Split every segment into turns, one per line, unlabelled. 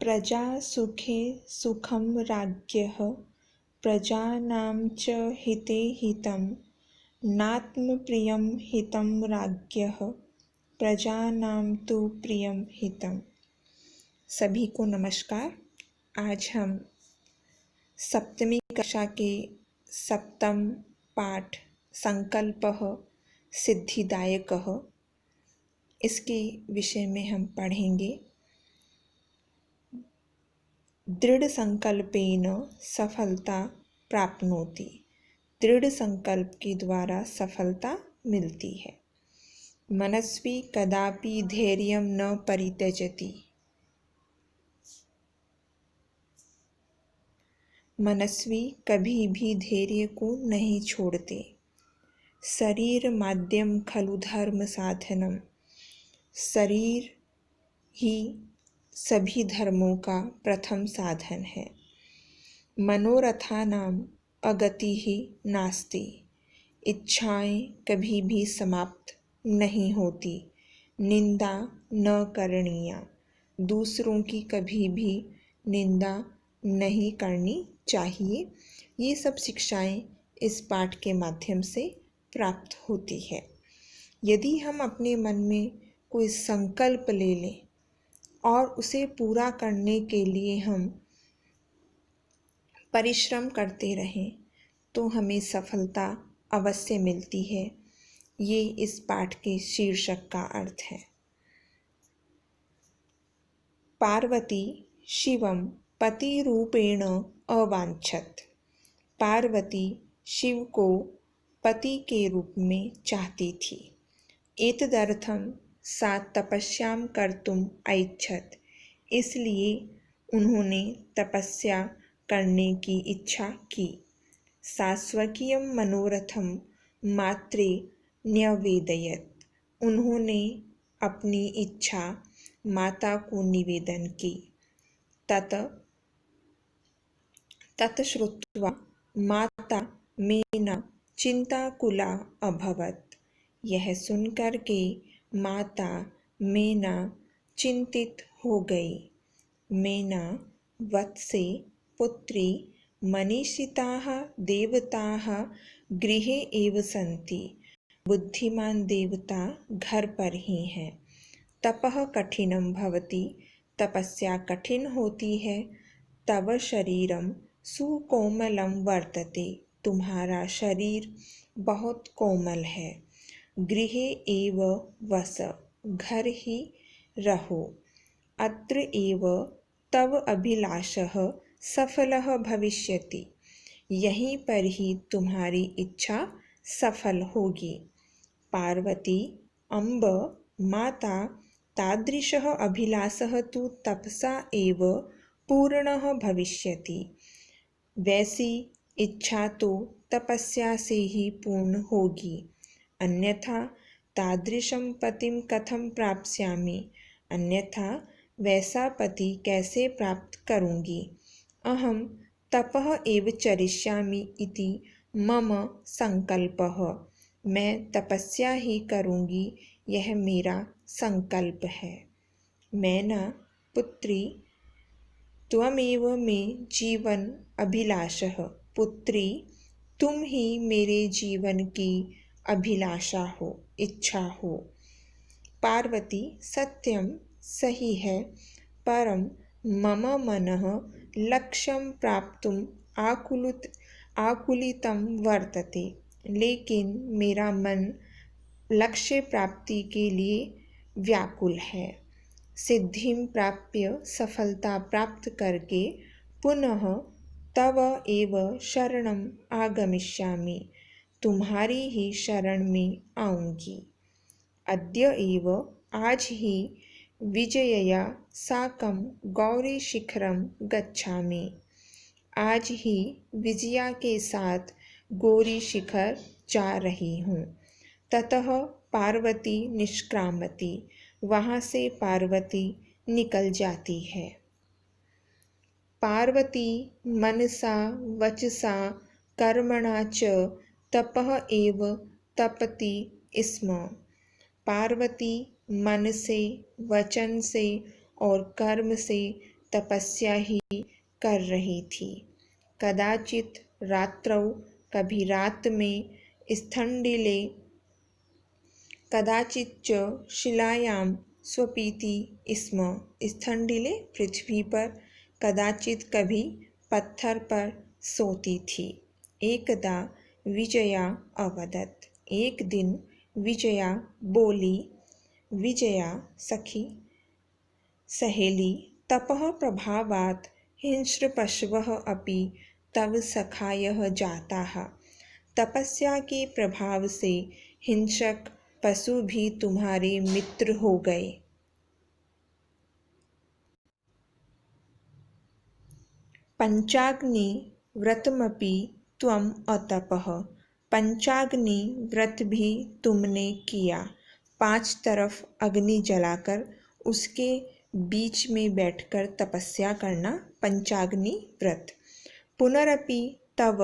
प्रजा सुखे सुखं राज्ञः प्रजानां च हिते हितं नात्मप्रियं हितं राज्ञः प्रजानां तु प्रियं हितम्। सभी को नमस्कार। आज हम सप्तमी कक्षा के सप्तम पाठ संकल्पः सिद्धिदायकः इसके विषय में हम पढ़ेंगे। दृढ़ संकल्पेन सफलता प्राप्नोति। दृढ़ संकल्प के द्वारा सफलता मिलती है। मनस्वी कदापि धैर्यं न परित्यजति। मनस्वी कभी भी धैर्य को नहीं छोड़ते। शरीर माध्यम खलु धर्म साधनम। शरीर ही सभी धर्मों का प्रथम साधन है। मनोरथानां अगतिः नास्ति। इच्छाएं कभी भी समाप्त नहीं होती। निंदा न करणीया। दूसरों की कभी भी निंदा नहीं करनी चाहिए। ये सब शिक्षाएं इस पाठ के माध्यम से प्राप्त होती है। यदि हम अपने मन में कोई संकल्प ले लें और उसे पूरा करने के लिए हम परिश्रम करते रहें तो हमें सफलता अवश्य मिलती है। ये इस पाठ के शीर्षक का अर्थ है। पार्वती शिवं पति रूपेण अवांछत। पार्वती शिव को पति के रूप में चाहती थी। एतदर्थं सा तपस्यां कर्तुम् ऐच्छत। इसलिए उन्होंने तपस्या करने की इच्छा की। सा स्वकीयं मनोरथं मात्रे न्यवेदयत। उन्होंने अपनी इच्छा माता को निवेदन की। तत श्रुत्वा माता मेना चिंताकुला अभवत। यह सुनकर के माता मेना चिंतित हो गई। मेना वत्से पुत्री मनीषिताः देवताः गृहे एव सन्ति। बुद्धिमान देवता घर पर ही हैं। तपः कठिनं भवति। तपस्या कठिन होती है। तव शरीरं सुकोमलं वर्तते। तुम्हारा शरीर बहुत कोमल है। गृहे एव वस। घर ही रहो। अत्र एव तव अभिलाषः सफलः भविष्यति। यहीं पर ही तुम्हारी इच्छा सफल होगी। पार्वती अम्ब माता तादृशः अभिलाषः तु तपसा एव पूर्णः भविष्यति। वैसी इच्छा तो तपस्या से ही पूर्ण होगी। अन्यथा तादृशं पतिं कथं प्राप्स्यामि। अन्यथा वैसा पति कैसे प्राप्त करूँगी। अहं तपः एव चरिष्यामि इति मम संकल्पः। मैं तपस्या ही करूँगी, यह मेरा संकल्प है। मैना पुत्री त्वमेव मे जीवन अभिलाषः। पुत्री तुम ही मेरे जीवन की अभिलाषा हो, इच्छा हो। पार्वती सत्यम सही है, परम मम मनः लक्ष्यं प्राप्तुम् आकुलितं वर्तते। लेकिन मेरा मन लक्ष्य प्राप्ति के लिए व्याकुल है। सिद्धिं प्राप्य सफलता प्राप्त करके पुनः तव एव शरणम् आगमिष्यामि। तुम्हारी ही शरण में आऊँगी। अद्य एव आज ही विजयया साकं गौरी शिखरं गच्छामि। आज ही विजया के साथ गौरी शिखर जा रही हूँ। ततः पार्वती निष्क्रामति। वहाँ से पार्वती निकल जाती है। पार्वती मनसा वचसा कर्मणा च तपः एव तपति स्म। पार्वती मन से, वचन से और कर्म से तपस्या ही कर रही थी। कदाचित रात्रौ, कभी रात में, स्थण्डिले, कदाचित च शिलायां स्वपीति स्म, स्थण्डिले पृथ्वी पर, कदाचित कभी पत्थर पर सोती थी। एकदा विजया अवदत्, एक दिन विजया बोली, विजया सखी सहेली, तपः प्रभावात् हिंस्रपशवः अपि तव सखायः जाताः। तपस्या के प्रभाव से हिंसक पशु भी तुम्हारे मित्र हो गए। पंचाग्नि व्रतमपि त्वम् अतपः, पंचाग्नि व्रत भी तुमने किया। 5 तरफ अग्नि जलाकर उसके बीच में बैठकर तपस्या करना पंचाग्नि व्रत। पुनरपि तव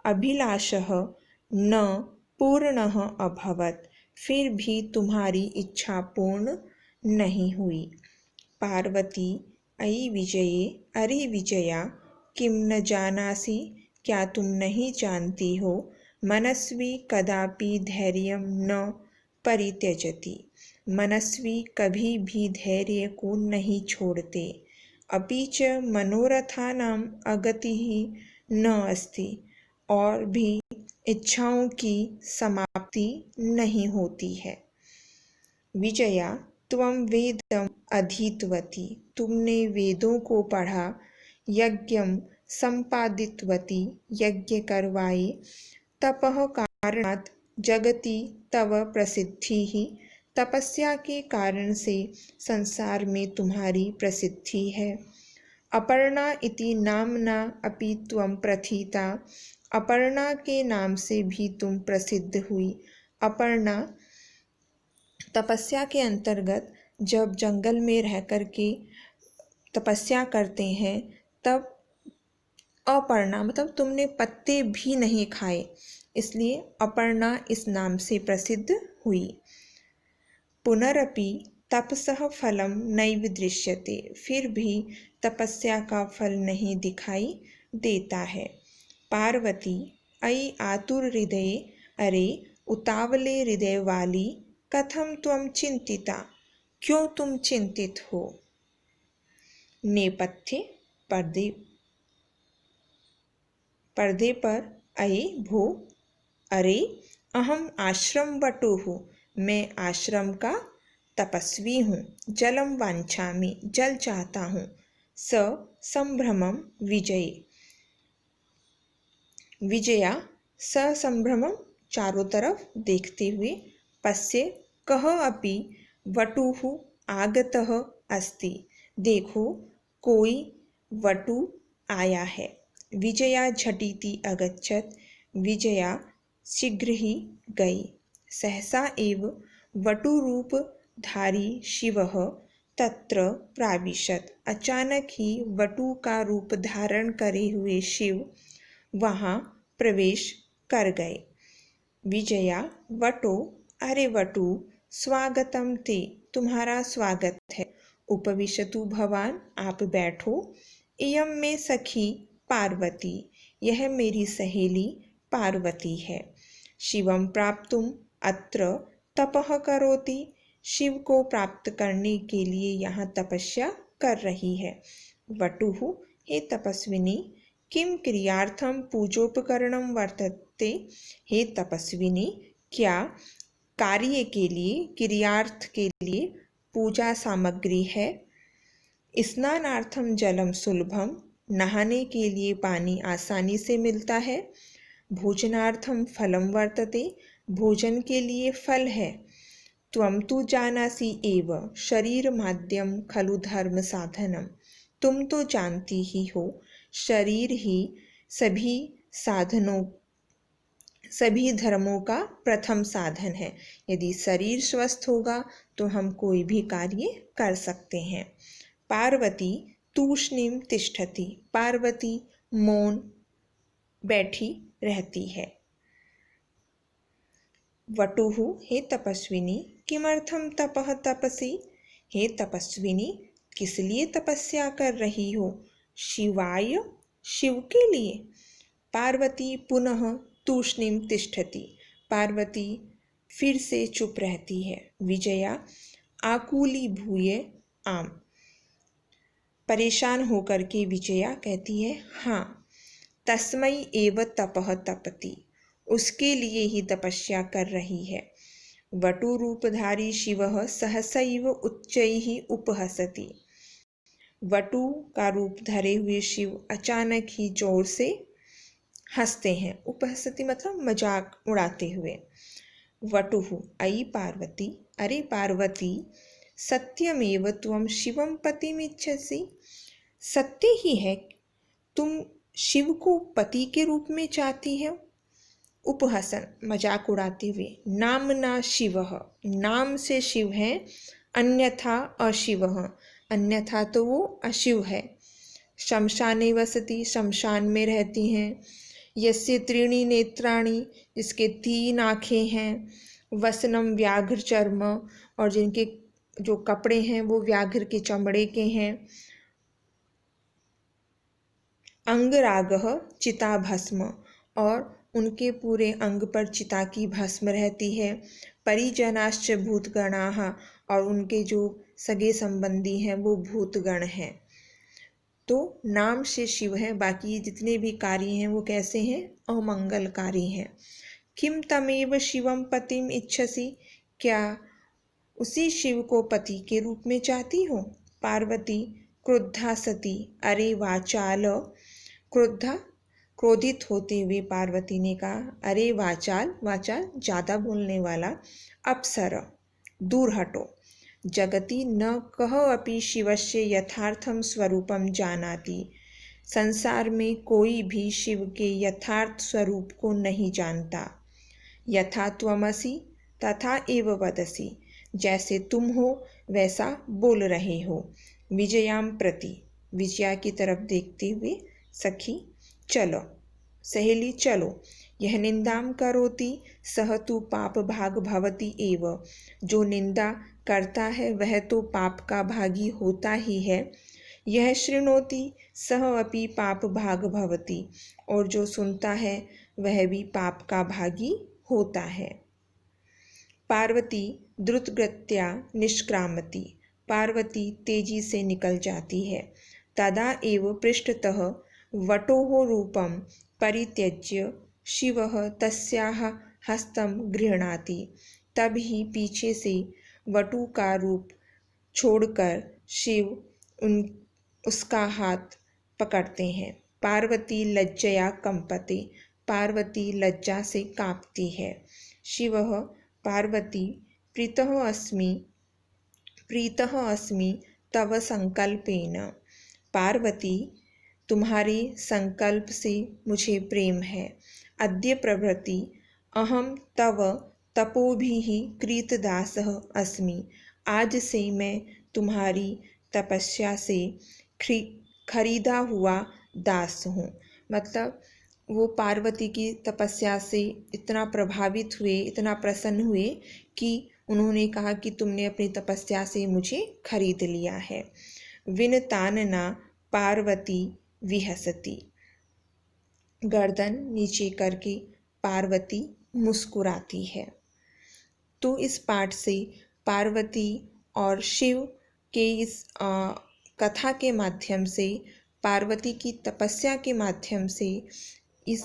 अभिलाषः न पूर्णः अभवत्, फिर भी तुम्हारी इच्छा पूर्ण नहीं हुई। पार्वती अयि विजये, अरे विजया, किम न जानासि, क्या तुम नहीं जानती हो, मनस्वी कदापि धैर्यं न परित्यजति, मनस्वी कभी भी धैर्य को नहीं छोड़ते। अपि च मनोरथानां अगतिः न अस्ति, और भी इच्छाओं की समाप्ति नहीं होती है। विजया त्वं वेदम् अधीतवती, तुमने वेदों को पढ़ा। यज्ञं संपादितवती, यज्ञ करवाए। तपः कारणात् जगति तव प्रसिद्धिः, तपस्या के कारण से संसार में तुम्हारी प्रसिद्धि है। अपर्णा इति नामना अपि त्वं प्रथिता, अपर्णा के नाम से भी तुम प्रसिद्ध हुई। अपर्णा तपस्या के अंतर्गत जब जंगल में रह कर के तपस्या करते हैं तब अपर्णा मतलब तुमने पत्ते भी नहीं खाए, इसलिए अपर्णा इस नाम से प्रसिद्ध हुई। पुनरपि तपसः फलं नैव दृश्यते, फिर भी तपस्या का फल नहीं दिखाई देता है। पार्वती अयि आतुर हृदये, अरे उतावले हृदय वाली, कथम त्वं चिंतिता, क्यों तुम चिंतित हो। नेपथ्य पर्दे पर अये भो, अरे अहम आश्रम वटुः, मैं आश्रम का तपस्वी हूँ। जलम वांछामि, जल चाहता हूँ। स संभ्रमम विजय, विजया ससंभ्रमम चारों तरफ देखते हुए, पश्य कः अपि वटुः आगतः अस्ति, देखो कोई वटु आया है। विजया झटिति अगच्छत्, विजया शीघ्र ही गई। सहसा एव वटुरूपधारी शिवः तत्र प्राविशत्, अचानक ही वटु का रूप धारण करे हुए शिव वहाँ प्रवेश कर गए। विजया वटो, अरे वटु, स्वागतम ते, तुम्हारा स्वागत है। उपविशतु भवान, आप बैठो। इयं में सखी पार्वती, यह मेरी सहेली पार्वती है। शिवं प्राप्तुम अत्र तपः करोति, शिव को प्राप्त करने के लिए यहाँ तपस्या कर रही है। वटुः, हे तपस्विनी, किम क्रियार्थम पूजोपकरणम वर्तते, हे तपस्विनी, क्या कार्य के लिए, क्रियार्थ के लिए पूजा सामग्री है। स्नानार्थम जलम सुलभम, नहाने के लिए पानी आसानी से मिलता है। भोजनार्थम फलम वर्तते, भोजन के लिए फल है। त्वं तु जानासि एव शरीर माध्यम खलु धर्म साधनम, तुम तो जानती ही हो शरीर ही सभी साधनों, सभी धर्मों का प्रथम साधन है। यदि शरीर स्वस्थ होगा तो हम कोई भी कार्य कर सकते हैं। पार्वती तूष्णीम तिष्ठति, पार्वती मौन बैठी रहती है। वटुः, हे तपस्विनी, किमर्थम तपः तपसि, हे तपस्विनी, किस लिए तपस्या कर रही हो? शिवाय, शिव के लिए। पार्वती पुनः तूष्णीम तिष्ठति। पार्वती फिर से चुप रहती है। विजया आकुली भूये आम। परेशान होकर के विजया कहती है, हाँ, तस्मै एव तपः तपति, उसके लिए ही तपस्या कर रही है। वटु रूपधारी शिवः सहसैव उच्चैः उपहसति। वटु का रूप धरे हुए शिव अचानक ही जोर से हंसते हैं। उपहसति मतलब मजाक उड़ाते हुए। वटुः अयि पार्वती, अरे पार्वती, सत्यमेव त्वं शिवं पतिमिच्छसि। सत्य ही है, तुम शिव को पति के रूप में चाहती हो। उपहसन मजाक उड़ाते हुए। नामना शिवः, नाम से शिव है। अन्यथा अशिवः, अन्यथा तो वो अशिव है। शमशाने वसति, शमशान में रहती हैं। यस्य त्रीणि नेत्राणि, जिसके 3 आँखें हैं। वसनम व्याघ्र चर्म, और जिनके जो कपड़े हैं वो व्याघ्र के चमड़े के हैं। अंगरागः चिता भस्म, और उनके पूरे अंग पर चिता की भस्म रहती है। परिजनाश्च भूतगणाः, और उनके जो सगे संबंधी हैं वो भूतगण हैं। तो नाम से शिव है, बाकी जितने भी कार्य हैं वो कैसे हैं? अमंगलकारी हैं। किम तमेव शिवम पतिम इच्छसि, क्या उसी शिव को पति के रूप में चाहती हो? पार्वती क्रुद्धा सती, अरे वाचाल। क्रुद्धा क्रोधित होते हुए पार्वती ने कहा, अरे वाचाल, वाचाल ज़्यादा बोलने वाला, अप्सर दूर हटो। जगति न कह अपि शिवस्य यथार्थम स्वरूपम जानाति। संसार में कोई भी शिव के यथार्थ स्वरूप को नहीं जानता। यथा त्वमसि तथा एव वदसि, जैसे तुम हो वैसा बोल रहे हो। विजयाम प्रति, विजया की तरफ देखते हुए, सखी चलो, सहेली चलो। यह निंदाम करोति सह तु पाप भाग भवति एव, जो निंदा करता है वह तो पाप का भागी होता ही है। यह शृणोति सह अपि पाप भाग भवति, और जो सुनता है वह भी पाप का भागी होता है। पार्वती द्रुतगत्या निष्क्रामति, पार्वती तेजी से निकल जाती है। तदा एव पृष्ठतः वटोः रूपं परित्यज्य शिवः तस्याः हस्तं गृह्णाति, तभी पीछे से वटु का रूप छोड़कर शिव उसका हाथ पकड़ते हैं। पार्वती लज्जया कंपते, पार्वती लज्जा से कांपती है। शिवः पार्वती प्रीतः अस्मि तव संकल्पेन, पार्वती तुम्हारे संकल्प से मुझे प्रेम है। अद्य प्रभृति अहम तव तपोभिः कृतदासः अस्मि, आज से मैं तुम्हारी तपस्या से खरीदा हुआ दास हूँ। मतलब वो पार्वती की तपस्या से इतना प्रभावित हुए, इतना प्रसन्न हुए कि उन्होंने कहा कि तुमने अपनी तपस्या से मुझे खरीद लिया है। विनतानना पार्वती विहसती, गर्दन नीचे करके पार्वती मुस्कुराती है। तो इस पाठ से पार्वती और शिव के इस कथा के माध्यम से, पार्वती की तपस्या के माध्यम से, इस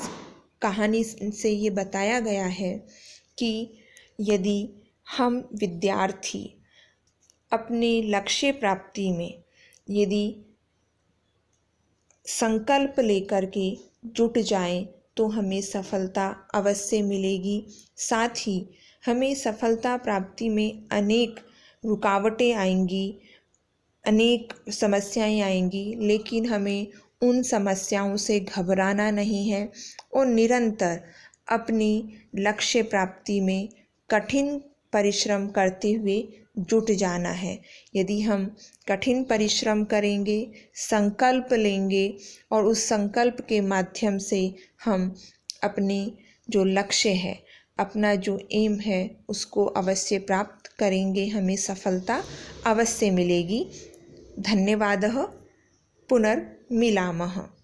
कहानी से ये बताया गया है कि यदि हम विद्यार्थी अपने लक्ष्य प्राप्ति में यदि संकल्प लेकर के जुट जाएं तो हमें सफलता अवश्य मिलेगी। साथ ही हमें सफलता प्राप्ति में अनेक रुकावटें आएंगी, अनेक समस्याएं आएंगी, लेकिन हमें उन समस्याओं से घबराना नहीं है और निरंतर अपनी लक्ष्य प्राप्ति में कठिन परिश्रम करते हुए जुट जाना है। यदि हम कठिन परिश्रम करेंगे, संकल्प लेंगे और उस संकल्प के माध्यम से हम अपने जो लक्ष्य है, अपना जो एम है, उसको अवश्य प्राप्त करेंगे, हमें सफलता अवश्य मिलेगी। धन्यवादः। पुनर्मिलामः।